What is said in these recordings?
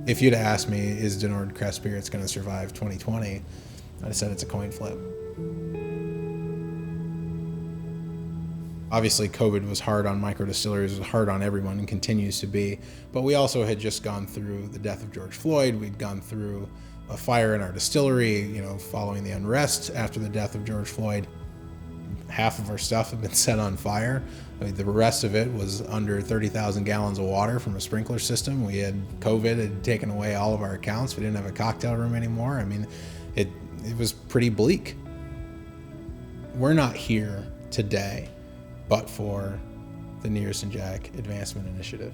If you'd asked me, is Denord Craft Spirits going to survive 2020? I'd have said it's a coin flip. Obviously, COVID was hard on micro distilleries, it was hard on everyone and continues to be. But we also had just gone through the death of George Floyd. We'd gone through a fire in our distillery, following the unrest after the death of George Floyd. Half of our stuff had been set on fire. The rest of it was under 30,000 gallons of water from a sprinkler system. We had COVID had taken away all of our accounts. We didn't have a cocktail room anymore. It was pretty bleak. We're not here today but for the Nearest and Jack Advancement Initiative.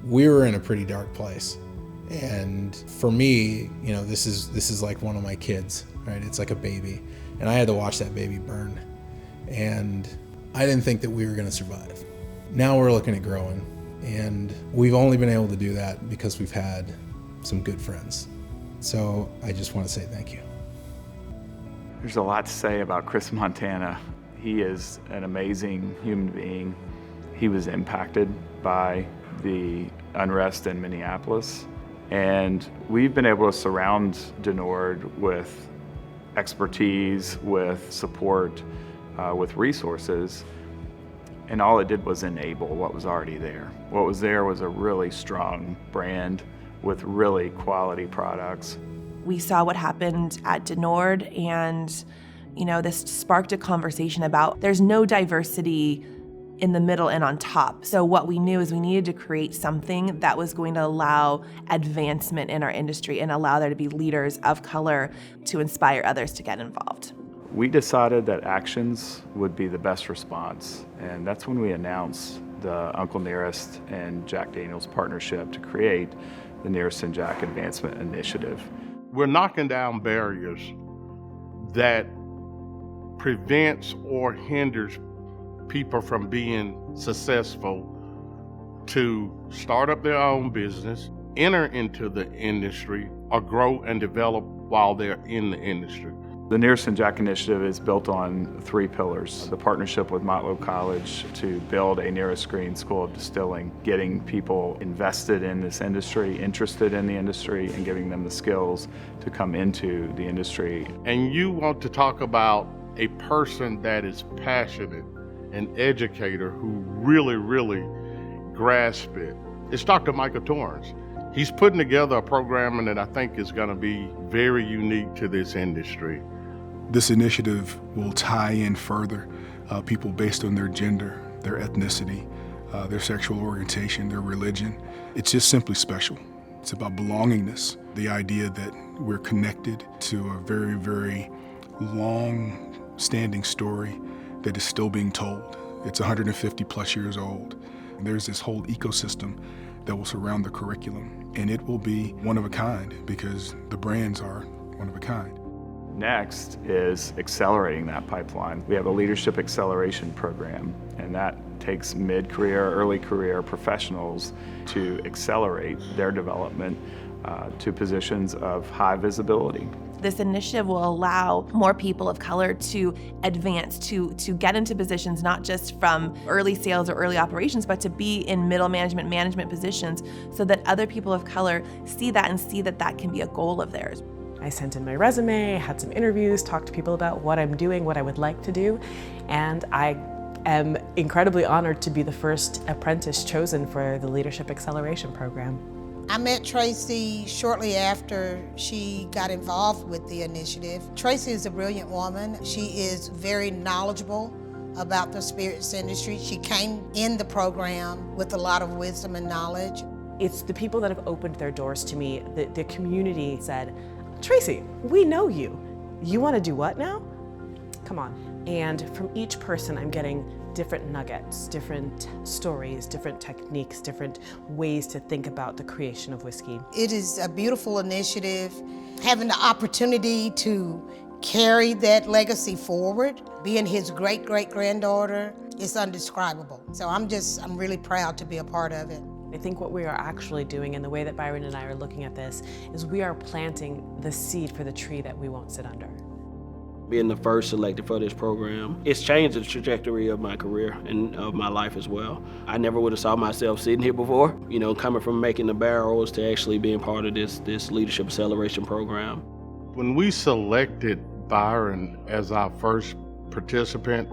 We were in a pretty dark place. And for me, this is like one of my kids, right? It's like a baby. And I had to watch that baby burn. And I didn't think that we were gonna survive. Now we're looking at growing. And we've only been able to do that because we've had some good friends. So I just want to say thank you. There's a lot to say about Chris Montana. He is an amazing human being. He was impacted by the unrest in Minneapolis, and we've been able to surround Denord with expertise, with support, with resources, and all it did was enable what was already there. What was there was a really strong brand with really quality products. We saw what happened at Denord, and this sparked a conversation about there's no diversity in the middle and on top. So what we knew is we needed to create something that was going to allow advancement in our industry and allow there to be leaders of color to inspire others to get involved. We decided that actions would be the best response, and that's when we announced the Uncle Nearest and Jack Daniel's partnership to create the Nearest and Jack Advancement Initiative. We're knocking down barriers that prevents or hinders people from being successful to start up their own business, enter into the industry, or grow and develop while they're in the industry. The Nearest and Jack Initiative is built on 3 pillars. The partnership with Motlow College to build a Nearest Green School of Distilling, getting people invested in this industry, interested in the industry, and giving them the skills to come into the industry. And you want to talk about a person that is passionate, an educator who really grasps it. It's Dr. Michael Torrence. He's putting together a program that I think is going to be very unique to this industry. This initiative will tie in further people based on their gender, their ethnicity, their sexual orientation, their religion. It's just simply special. It's about belongingness, the idea that we're connected to a very long-standing story that is still being told. It's 150 plus years old. There's this whole ecosystem that will surround the curriculum, and it will be one of a kind because the brands are one of a kind. Next is accelerating that pipeline. We have a leadership acceleration program, and that takes mid-career, early career professionals to accelerate their development to positions of high visibility. This initiative will allow more people of color to advance, to get into positions not just from early sales or early operations, but to be in middle management positions so that other people of color see that and see that that can be a goal of theirs. I sent in my resume, had some interviews, talked to people about what I'm doing, what I would like to do, and I am incredibly honored to be the first apprentice chosen for the Leadership Acceleration Program. I met Tracie shortly after she got involved with the initiative. Tracie is a brilliant woman. She is very knowledgeable about the spirits industry. She came in the program with a lot of wisdom and knowledge. It's the people that have opened their doors to me. The community said, Tracie, we know you. You want to do what now? Come on. And from each person, I'm getting different nuggets, different stories, different techniques, different ways to think about the creation of whiskey. It is a beautiful initiative. Having the opportunity to carry that legacy forward, being his great-great-granddaughter, is indescribable. So I'm really proud to be a part of it. I think what we are actually doing, and the way that Byron and I are looking at this, is we are planting the seed for the tree that we won't sit under. Being the first selected for this program, it's changed the trajectory of my career and of my life as well. I never would have saw myself sitting here before, coming from making the barrels to actually being part of this leadership acceleration program. When we selected Byron as our first participant,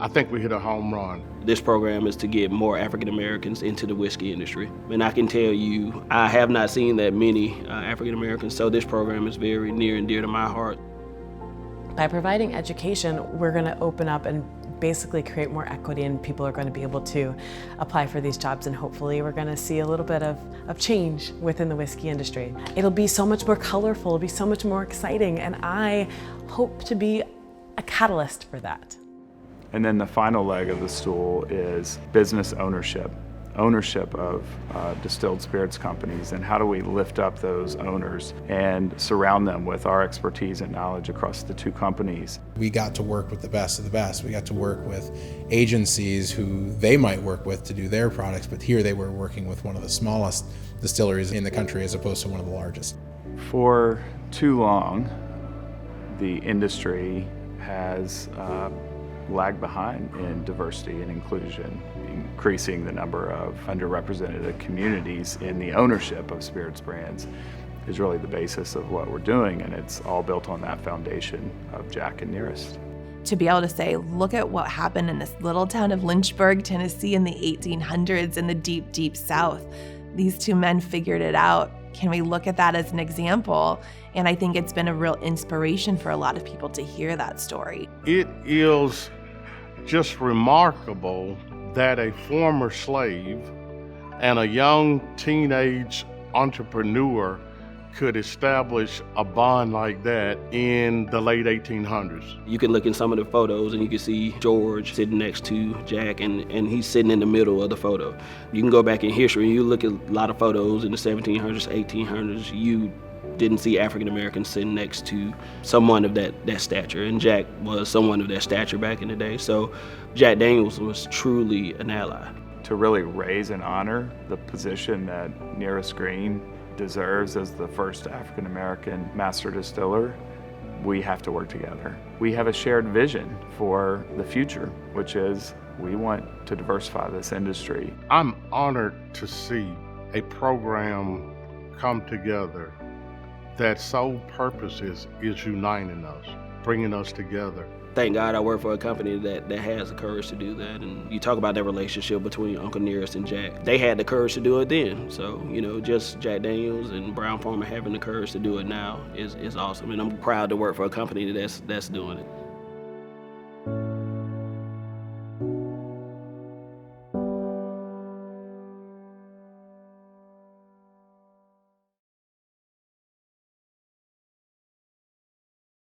I think we hit a home run. This program is to get more African Americans into the whiskey industry. And I can tell you, I have not seen that many African Americans, so this program is very near and dear to my heart. By providing education, we're going to open up and basically create more equity, and people are going to be able to apply for these jobs, and hopefully we're going to see a little bit of change within the whiskey industry. It'll be so much more colorful, it'll be so much more exciting, and I hope to be a catalyst for that. And then the final leg of the stool is business ownership. Ownership of distilled spirits companies, and how do we lift up those owners and surround them with our expertise and knowledge across the two companies. We got to work with the best of the best. We got to work with agencies who they might work with to do their products, but here they were working with one of the smallest distilleries in the country as opposed to one of the largest. For too long, the industry has lagged behind in diversity and inclusion. Increasing the number of underrepresented communities in the ownership of spirits brands is really the basis of what we're doing, and it's all built on that foundation of Jack and Nearest. To be able to say, look at what happened in this little town of Lynchburg, Tennessee in the 1800s in the deep, deep South. These two men figured it out. Can we look at that as an example? And I think it's been a real inspiration for a lot of people to hear that story. It is just remarkable that a former slave and a young teenage entrepreneur could establish a bond like that in the late 1800s. You can look in some of the photos and you can see George sitting next to Jack, and he's sitting in the middle of the photo. You can go back in history and you look at a lot of photos in the 1700s, 1800s, you didn't see African Americans sitting next to someone of that stature, and Jack was someone of that stature back in the day. So Jack Daniels was truly an ally. To really raise and honor the position that Nearest Green deserves as the first African American master distiller, we have to work together. We have a shared vision for the future, which is we want to diversify this industry. I'm honored to see a program come together that sole purpose is uniting us, bringing us together. Thank God I work for a company that has the courage to do that. And you talk about that relationship between Uncle Nearest and Jack. They had the courage to do it then. So, just Jack Daniels and Brown Farmer having the courage to do it now is awesome. And I'm proud to work for a company that's doing it.